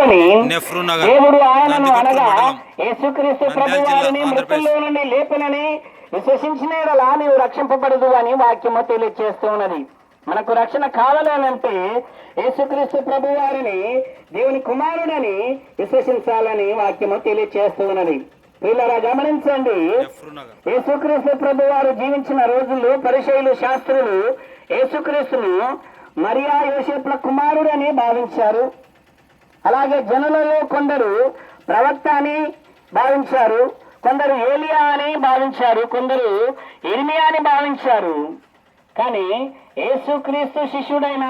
ఒప్పుకొని దేవుడు ఆయనను అనగా యేసుక్రీస్తు ప్రభువారిని మృతుల్లో నుండి లేపనని విశ్వసించిన యెడల నీవు రక్షింపబడదు అని వాక్యము తెలియజేస్తూ ఉన్నది. మనకు రక్షణ కావాలనంటే యేసుక్రీస్తు ప్రభువారిని దేవుని కుమారుడని విశ్వసించాలని వాక్యము తెలియజేస్తూ ఉన్నది. ప్రియులారా గమనించండి, యేసుక్రీస్తు ప్రభువారు జీవించిన రోజుల్లో పరిసయ్యులు శాస్త్రులు యేసుక్రీస్తును మరియా యోసేపుల కుమారుడని భావించారు. అలాగే జనులలో కొందరు ప్రవక్త అని భావించారు, కొందరు ఏలియా అని భావించారు, కొందరు ఇర్మియా అని భావించారు. కానీ యేసుక్రీస్తు శిష్యుడైన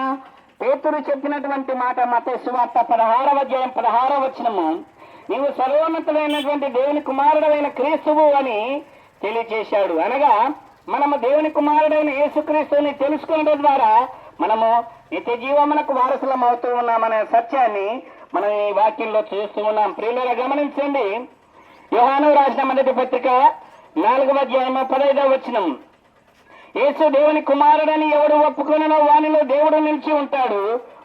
పేతురు చెప్పినటువంటి మాట మత్తయి సువార్త 16వ అధ్యాయం 16వ వచనము, నీవు సర్వోన్నతుడైనటువంటి దేవుని కుమారుడైన క్రీస్తువు అని తెలియజేశాడు. అనగా మనము దేవుని కుమారుడైన యేసుక్రీస్తుని తెలుసుకునడం ద్వారా మనము నిత్య జీవమునకు వారసులం అవుతూ ఉన్నామనే సత్యాన్ని మనం ఈ వాక్యంలో చూస్తూ ఉన్నాం. ప్రియులారా గమనించండి, యోహాను రాసిన మొదటి పత్రిక 4వ అధ్యాయం 15వ వచనం, యేసు దేవుని కుమారుడని ఎవడు ఒప్పుకొననో వానిలో దేవుడు నిలిచి ఉంటాడు,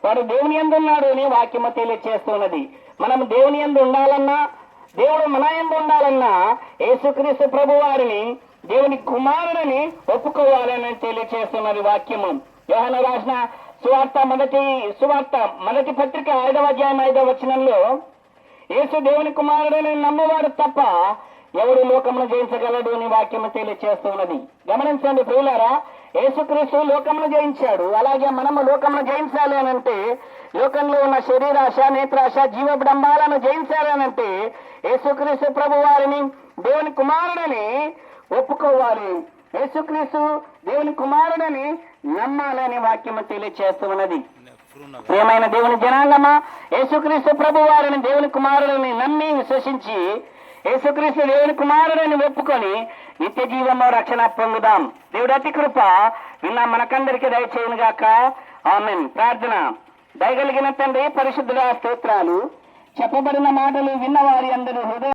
వాడు దేవుని యందు ఉన్నాడు అని వాక్యము తెలియజేస్తున్నది. మనం దేవుని యందు ఉండాలన్నా, దేవుడు మన యందు ఉండాలన్నా యేసుక్రీస్తు ప్రభు వారిని దేవుని కుమారుడని ఒప్పుకోవాలని తెలియజేస్తున్నది వాక్యము. యోహాను రాసిన మొదటి పత్రిక 5వ అధ్యాయం 5వ వచనంలో, యేసు దేవుని కుమారుడని నమ్మవాడు తప్ప ఎవడు లోకమును జయించగలడు అని వాక్యము తెలియజేస్తున్నది. గమనించండి ప్రియులారా, యేసుక్రీస్తు లోకమును జయించాడు. అలాగే మనము లోకమును జయించాలి అనంటే, లోకంలో ఉన్న శరీరాశ, నేత్రాశ, జీవడంబాలను జయించాలి అనంటే యేసుక్రీస్తు ప్రభు వారిని దేవుని కుమారుడని ఒప్పుకోవాలి. యేసుక్రీస్తు దేవుని కుమారుడని నమ్మాలని వాక్యము తెలియజేస్తున్నది. ప్రియమైన దేవుని జనాంగమా, యేసుక్రీస్తు ప్రభు వారిని దేవుని కుమారుడని నమ్మి విశ్వసించి యేసుక్రీస్తు దేవుని కుమారుడని ఒప్పుకొని నిత్య జీవము రక్షణ పొందుదాం. దేవుడి అతి కృప విన్న మనకందరికీ దయచేయును గాక. ఆమేన్. ప్రార్థన. దయగలిగిన తండ్రి, పరిశుద్ధుడా స్తోత్రాలు. చెప్పబడిన మాటలు విన్న వారి అందరూ హృదయ